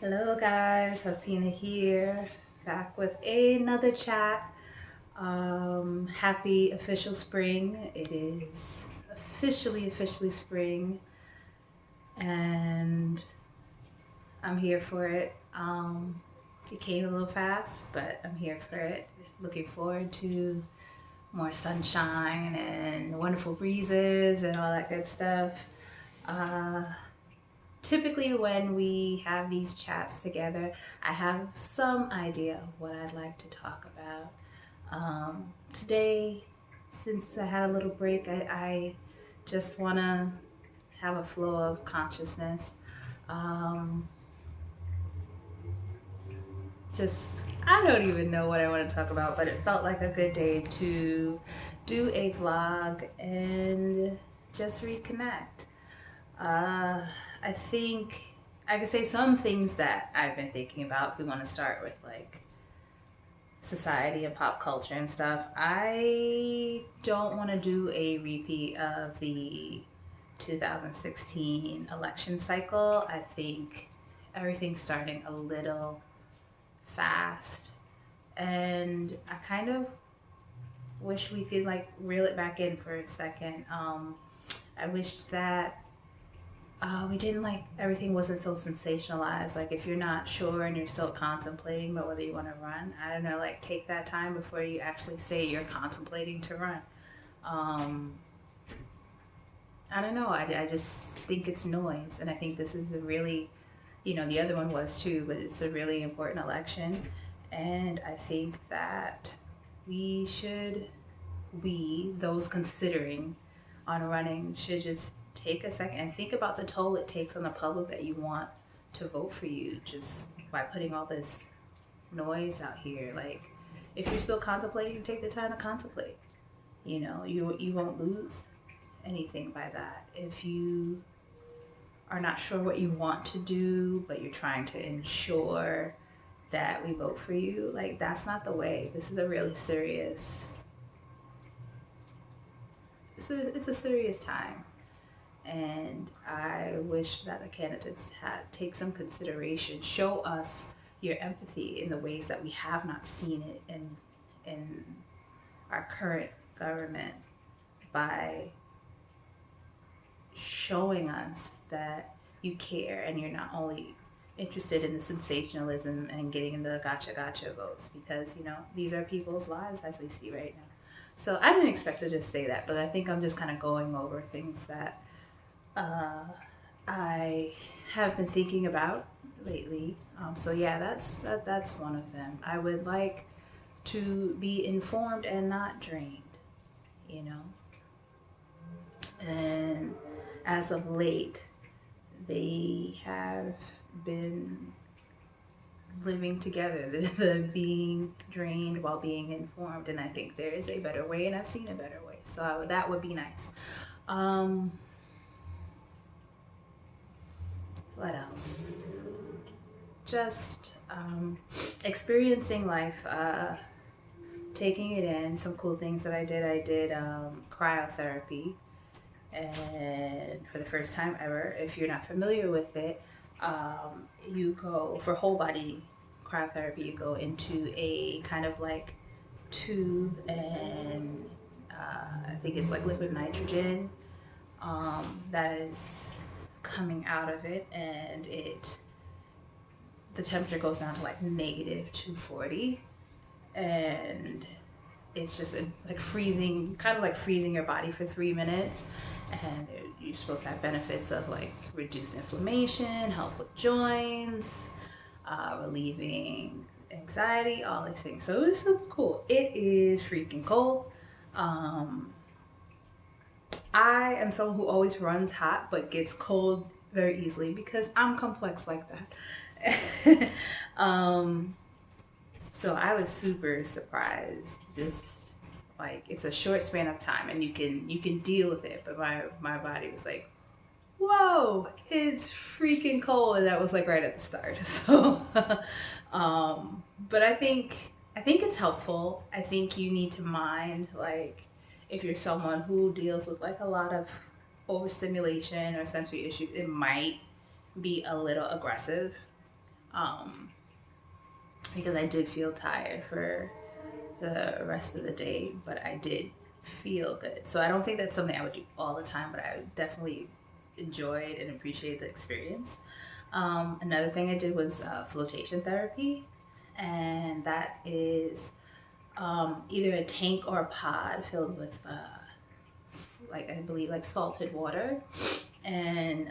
Hello guys, Hasina here, back with another chat. Happy official spring. It is officially spring, and I'm here for it. It came a little fast, but I'm here for it. Looking forward to more sunshine and wonderful breezes and all that good stuff. Uh, Typically when we have these chats together, I have some idea of what I'd like to talk about. Today, since I had a little break, I just want to have a flow of consciousness. Um, just, I don't even know what I want to talk about, but it felt like a good day to do a vlog and just reconnect. I think I could say some things that I've been thinking about if we want to start with like society and pop culture and stuff. I don't want to do a repeat of the 2016 election cycle. I think everything's starting a little fast, and I kind of wish we could like reel it back in for a second. I wish that we didn't like everything wasn't so sensationalized. Like if you're not sure and you're still contemplating about whether you want to run, I don't know, like take that time before you actually say you're contemplating to run. Um, I don't know. I just think it's noise, and I think this is a really, the other one was too, but it's a really important election, and I think that we should, those considering on running, should just take a second and think about the toll it takes on the public that you want to vote for you just by putting all this noise out here. Like, if you're still contemplating, take the time to contemplate. You won't lose anything by that. If you are not sure what you want to do, but you're trying to ensure that we vote for you, like that's not the way. This is a really serious. It's a serious time, and I wish that the candidates had take some consideration, show us your empathy in the ways that we have not seen it in our current government, by showing us that you care and you're not only interested in the sensationalism and getting the gotcha votes, because these are people's lives as we see right now. So I didn't expect to just say that, but I think I'm just kind of going over things that uh, I have been thinking about lately. So yeah, that's one of them. I would like to be informed and not drained, you know. And as of late, they have been living together, the being drained while being informed, and I think there is a better way, and I've seen a better way. So that would be nice. Um, what else? Just experiencing life, taking it in. Some cool things that I did. I did cryotherapy, and for the first time ever, if you're not familiar with it, you go for whole body cryotherapy. You go into a kind of like tube, and I think it's like liquid nitrogen that is coming out of it, and the temperature goes down to like negative 240, and it's just like freezing, kind of like freezing your body for 3 minutes. And you're supposed to have benefits of like reduced inflammation, help with joints, relieving anxiety, all these things. So it was super cool. It is freaking cold. I am someone who always runs hot but gets cold very easily because I'm complex like that. So I was super surprised. Just like it's a short span of time, and you can deal with it. But my body was like, "Whoa, it's freaking cold," and that was like right at the start. So, but I think it's helpful. I think you need to mind, like, if you're someone who deals with like a lot of overstimulation or sensory issues, it might be a little aggressive. because I did feel tired for the rest of the day, but I did feel good. So I don't think that's something I would do all the time, but I definitely enjoyed and appreciated the experience. Another thing I did was flotation therapy, and that is either a tank or a pod filled with like, I believe, like salted water, and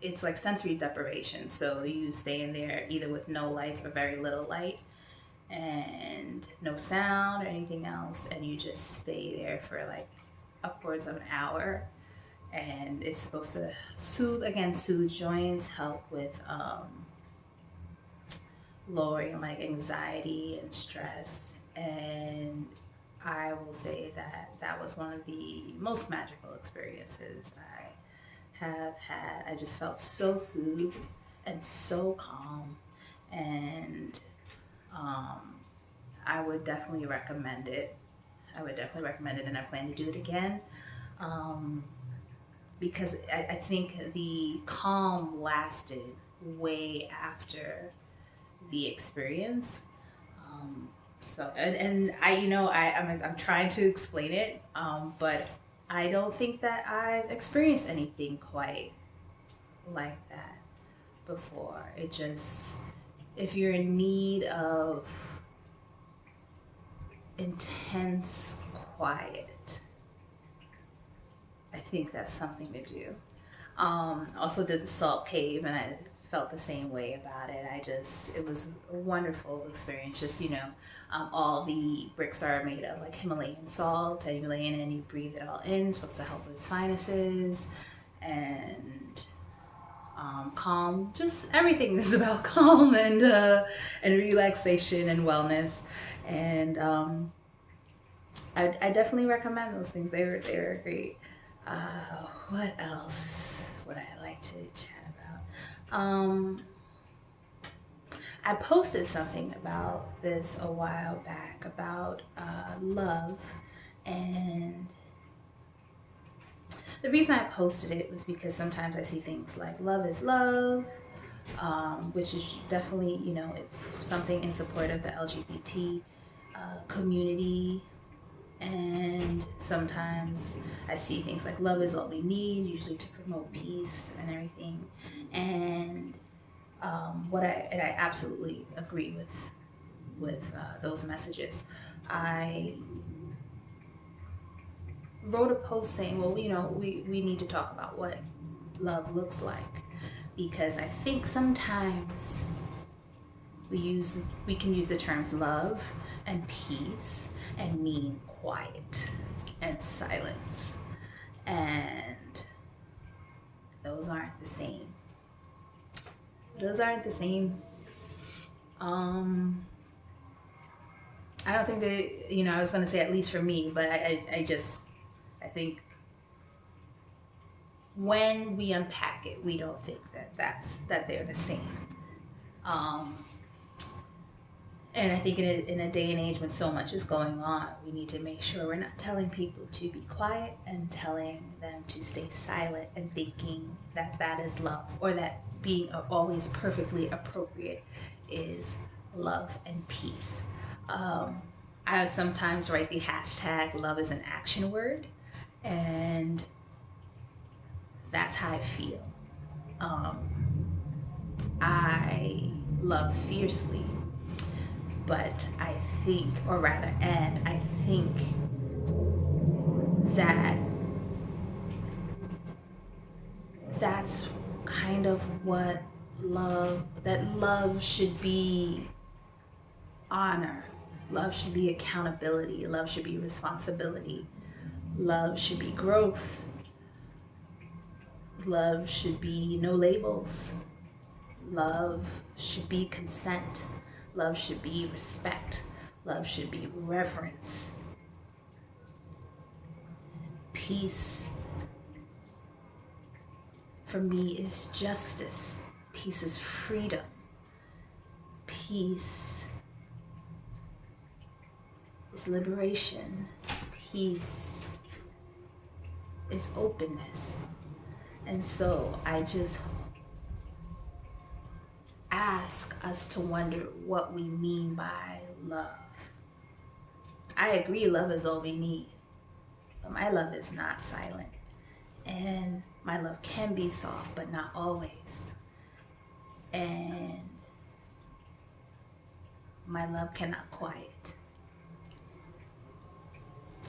it's like sensory deprivation. So you stay in there either with no lights or very little light, and no sound or anything else, and you just stay there for like upwards of an hour. And it's supposed to soothe joints, help with lowering like anxiety and stress. And I will say that that was one of the most magical experiences I have had. I just felt so soothed and so calm, and I would definitely recommend it. And I plan to do it again, because I think the calm lasted way after the experience. So and I, I'm trying to explain it, but I don't think that I've experienced anything quite like that before. It just, if you're in need of intense quiet, I think that's something to do. Also did the salt cave, and I felt the same way about it. It was a wonderful experience. Just, all the bricks are made of like Himalayan salt, and you lay in and you breathe it all in. It's supposed to help with sinuses and calm. Just everything is about calm and relaxation and wellness. And I definitely recommend those things. They were great. What else would I like to chat about? I posted something about this a while back about love, and the reason I posted it was because sometimes I see things like love is love, which is definitely, something in support of the LGBT community. And sometimes I see things like love is all we need, usually to promote peace and everything. And I absolutely agree with those messages. I wrote a post saying, well, we need to talk about what love looks like, because I think sometimes we can use the terms love and peace and mean quiet and silence, and those aren't the same. I don't think that, I was going to say, at least for me, but I think when we unpack it, we don't think that they're the same. And I think in a day and age when so much is going on, we need to make sure we're not telling people to be quiet and telling them to stay silent and thinking that is love, or that being always perfectly appropriate is love and peace. I sometimes write the hashtag love is an action word, and that's how I feel. I love fiercely, but I think that that's kind of what love should be. Honor. Love should be accountability. Love should be responsibility. Love should be growth. Love should be no labels. Love should be consent. Love should be respect. Love should be reverence. Peace, for me, is justice. Peace is freedom. Peace is liberation. Peace is openness. And so I just ask us to wonder what we mean by love. I agree, love is all we need, but my love is not silent. And my love can be soft, but not always. And my love cannot quiet.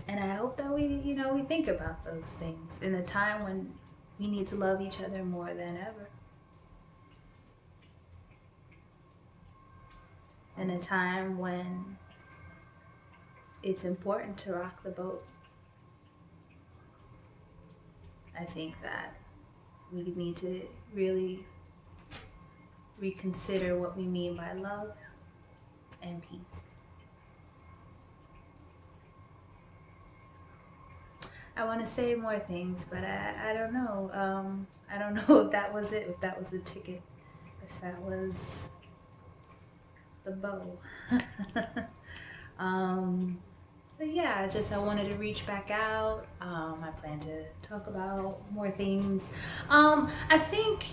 And I hope that we think about those things in a time when we need to love each other more than ever. In a time when it's important to rock the boat. I think that we need to really reconsider what we mean by love and peace. I want to say more things, but I don't know. I don't know if that was it, if that was the ticket, if that was the bow. But yeah, I wanted to reach back out. I plan to talk about more things. I think,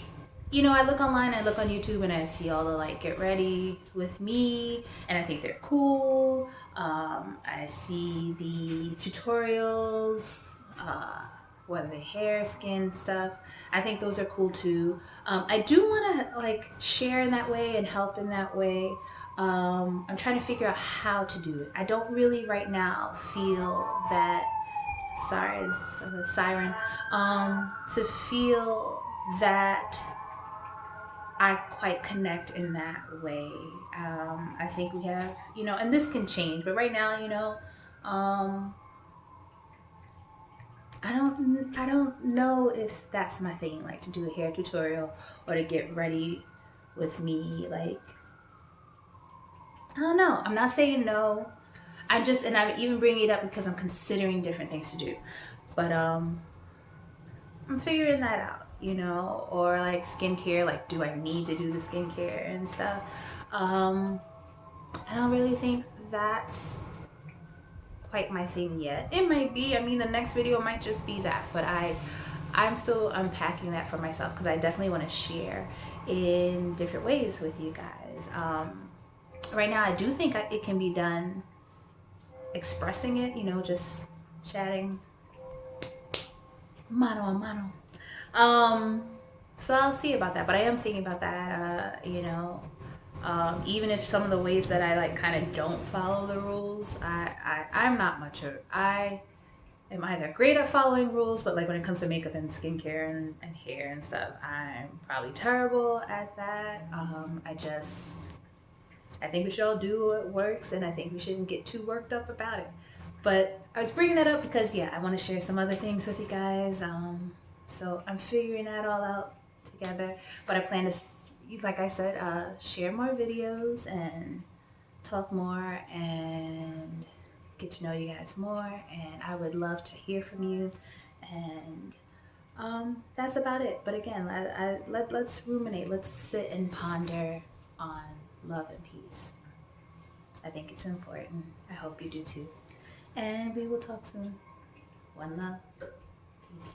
I look online, I look on YouTube, and I see all the like get ready with me, and I think they're cool. I see the tutorials, whether they're hair, skin stuff. I think those are cool too. I do want to like share in that way and help in that way. I'm trying to figure out how to do it. I don't really right now feel that, sorry, it's a siren, to feel that I quite connect in that way. I think we have, and this can change, but right now, I don't know if that's my thing, like to do a hair tutorial or to get ready with me, like, I don't know. I'm not saying no. I'm even bringing it up because I'm considering different things to do. But I'm figuring that out, or like skincare, like do I need to do the skincare and stuff? I don't really think that's quite my thing yet. It might be. I mean, the next video might just be that, but I'm still unpacking that for myself because I definitely want to share in different ways with you guys. Right now, I do think it can be done expressing it, just chatting mano a mano. So I'll see about that, but I am thinking about that, even if some of the ways that I like kind of don't follow the rules, I'm not much of, I am either great at following rules, but like when it comes to makeup and skincare and hair and stuff, I'm probably terrible at that. I think we should all do what works, and I think we shouldn't get too worked up about it. But I was bringing that up because, yeah, I want to share some other things with you guys. So I'm figuring that all out together. But I plan to, like I said, share more videos and talk more and get to know you guys more. And I would love to hear from you. And that's about it. But again, let's ruminate. Let's sit and ponder on love and peace. I think it's important. I hope you do too. And we will talk soon. One love. Peace.